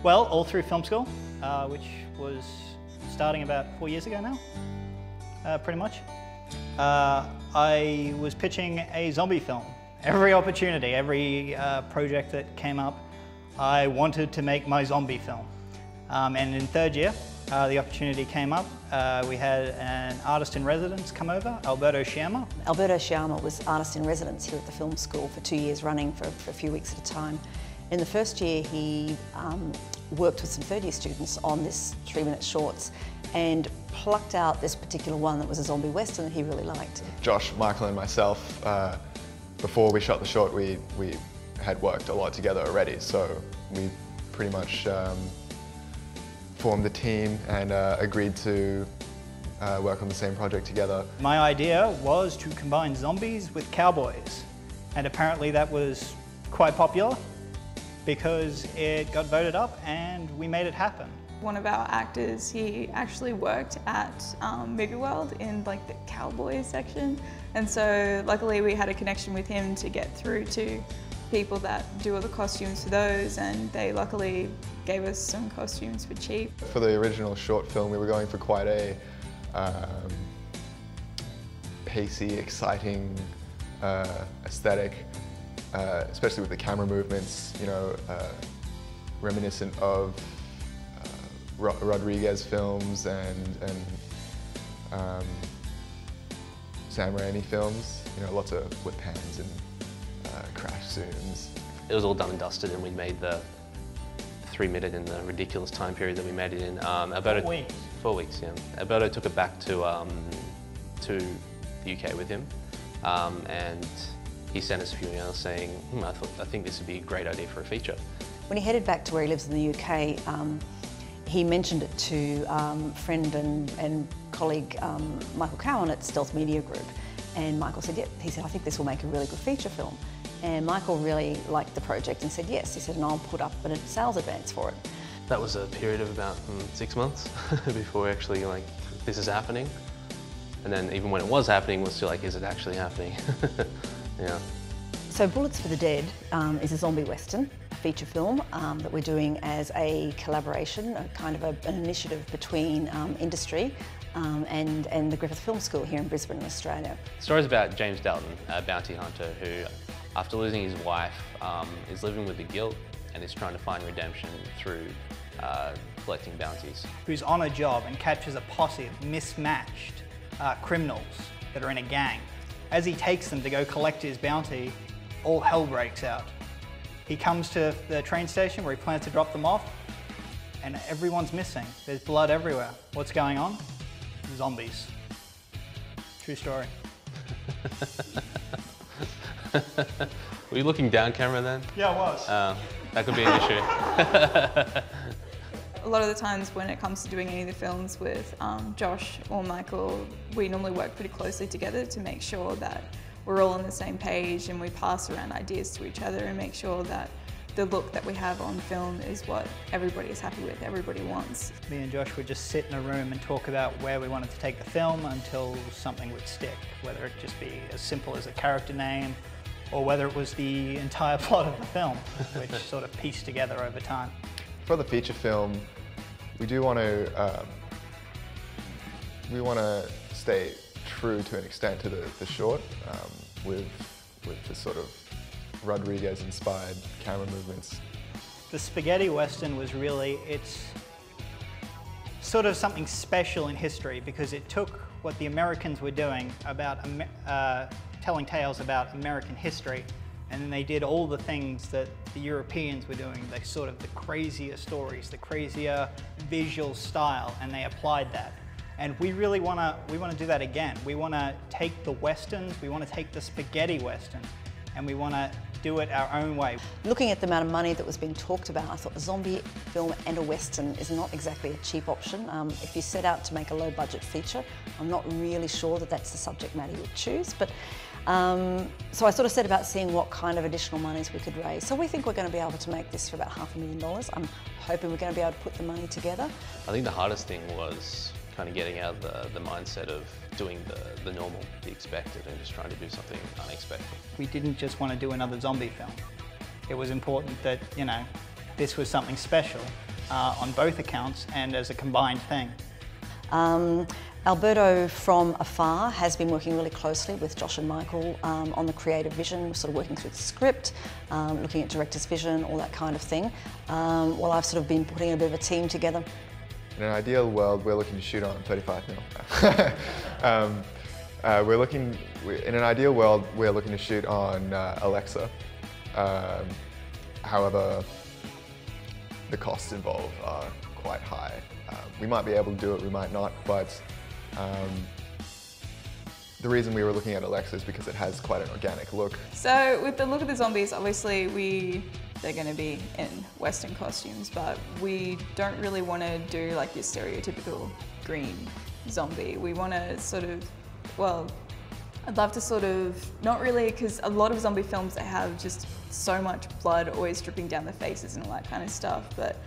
Well, all through film school, which was starting about 4 years ago now, pretty much. I was pitching a zombie film. Every opportunity, every project that came up, I wanted to make my zombie film. And in third year, the opportunity came up. We had an artist in residence come over, Alberto Sciamma. Alberto Sciamma was artist in residence here at the film school for 2 years running for a few weeks at a time. In the first year, he worked with some third year students on this 3-minute shorts and plucked out this particular one that was a zombie western that he really liked. Josh, Michael and myself, before we shot the short, we had worked a lot together already, so we pretty much formed a team and agreed to work on the same project together. My idea was to combine zombies with cowboys, and apparently that was quite popular because it got voted up and we made it happen. One of our actors, he actually worked at Movie World in like the cowboy section, and so luckily we had a connection with him to get through to people that do all the costumes for those, and they luckily gave us some costumes for cheap. For the original short film, we were going for quite a pacey, exciting aesthetic, especially with the camera movements, you know, reminiscent of Rodriguez films and Sam Raimi films, you know, lots of whip hands and crash zooms. It was all done and dusted, and we made the 3-minute in the ridiculous time period that we made it in. 4 weeks. 4 weeks, yeah. Alberto took it back to the UK with him, and he sent us a few emails saying, I think this would be a great idea for a feature. When he headed back to where he lives in the UK, he mentioned it to friend and colleague Michael Cowan at Stealth Media Group, and Michael said, yeah, he said, I think this will make a really good feature film. And Michael really liked the project and said yes. He said, and I'll put up a sales advance for it. That was a period of about 6 months before we actually like, this is happening. And then even when it was happening, we're still like, is it actually happening? Yeah. So Bullets for the Dead is a zombie western feature film that we're doing as a collaboration, a kind of an initiative between industry and the Griffith Film School here in Brisbane, in Australia. The story's about James Dalton, a bounty hunter who, after losing his wife, is living with the guilt and is trying to find redemption through collecting bounties. Who's on a job and captures a posse of mismatched criminals that are in a gang. As he takes them to go collect his bounty, all hell breaks out. He comes to the train station where he plans to drop them off, and everyone's missing. There's blood everywhere. What's going on? Zombies. True story. Were you looking down camera then? Yeah, I was. That could be an issue. A lot of the times when it comes to doing any of the films with Josh or Michael, we normally work pretty closely together to make sure that we're all on the same page and we pass around ideas to each other and make sure that the look that we have on film is what everybody is happy with, everybody wants. Me and Josh would just sit in a room and talk about where we wanted to take the film until something would stick, whether it just be as simple as a character name or whether it was the entire plot of the film, which sort of pieced together over time. For the feature film, we do want to stay true to an extent to the short, with the sort of Rodriguez-inspired camera movements. The spaghetti western was really, it's sort of something special in history because it took what the Americans were doing about telling tales about American history, and then they did all the things that the Europeans were doing, the sort of the crazier stories, the crazier visual style, and they applied that. And we really want to do that again. We want to take the westerns, we want to take the spaghetti western, and we want to do it our own way. Looking at the amount of money that was being talked about, I thought a zombie film and a western is not exactly a cheap option. If you set out to make a low-budget feature, I'm not really sure that that's the subject matter you'd choose. But so I sort of set about seeing what kind of additional monies we could raise. So we think we're going to be able to make this for about $500,000. I'm hoping we're going to be able to put the money together. I think the hardest thing was kind of getting out the mindset of doing the normal, the expected, and just trying to do something unexpected. We didn't just want to do another zombie film. It was important that, you know, this was something special, on both accounts and as a combined thing. Alberto from afar has been working really closely with Josh and Michael on the creative vision, sort of working through the script, looking at director's vision, all that kind of thing, while I've sort of been putting a bit of a team together. In an ideal world, we're looking to shoot on 35mm. In an ideal world, we're looking to shoot on Alexa. However, the costs involved are quite high. We might be able to do it, we might not, but the reason we were looking at Alexa is because it has quite an organic look. So with the look of the zombies, obviously they're going to be in Western costumes, but we don't really want to do like your stereotypical green zombie. We want to sort of, well, I'd love to sort of, not really, because a lot of zombie films, they have just so much blood always dripping down their faces and all that kind of stuff, but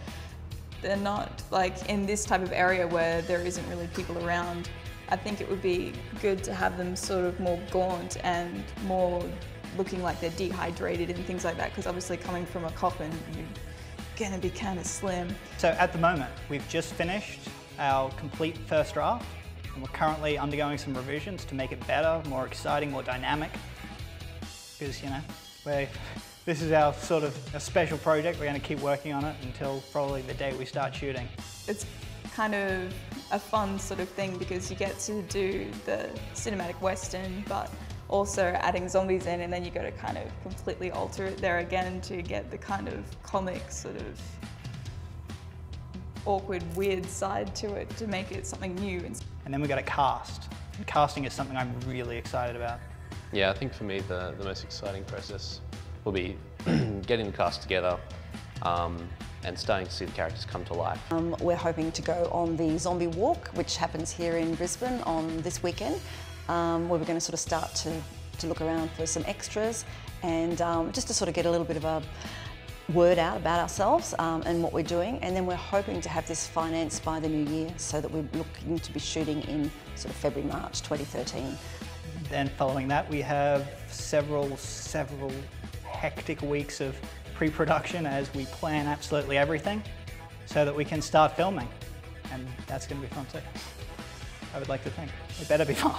they're not like in this type of area where there isn't really people around. I think it would be good to have them sort of more gaunt and more looking like they're dehydrated and things like that, because obviously coming from a coffin, you're gonna be kind of slim. So at the moment, we've just finished our complete first draft, and we're currently undergoing some revisions to make it better, more exciting, more dynamic, because, you know, this is our sort of a special project. We're going to keep working on it until probably the day we start shooting. It's kind of a fun sort of thing because you get to do the cinematic Western, but also adding zombies in, and then you got to kind of completely alter it there again to get the kind of comic sort of awkward, weird side to it to make it something new. And then we got to cast. And casting is something I'm really excited about. Yeah, I think for me the most exciting process will be getting the cast together and starting to see the characters come to life. We're hoping to go on the Zombie Walk, which happens here in Brisbane on this weekend, where we're going to sort of start to look around for some extras and just to sort of get a little bit of a word out about ourselves and what we're doing. And then we're hoping to have this financed by the new year so that we're looking to be shooting in sort of February, March 2013. Then following that, we have several hectic weeks of pre-production as we plan absolutely everything so that we can start filming. And that's going to be fun too. I would like to think. It better be fun.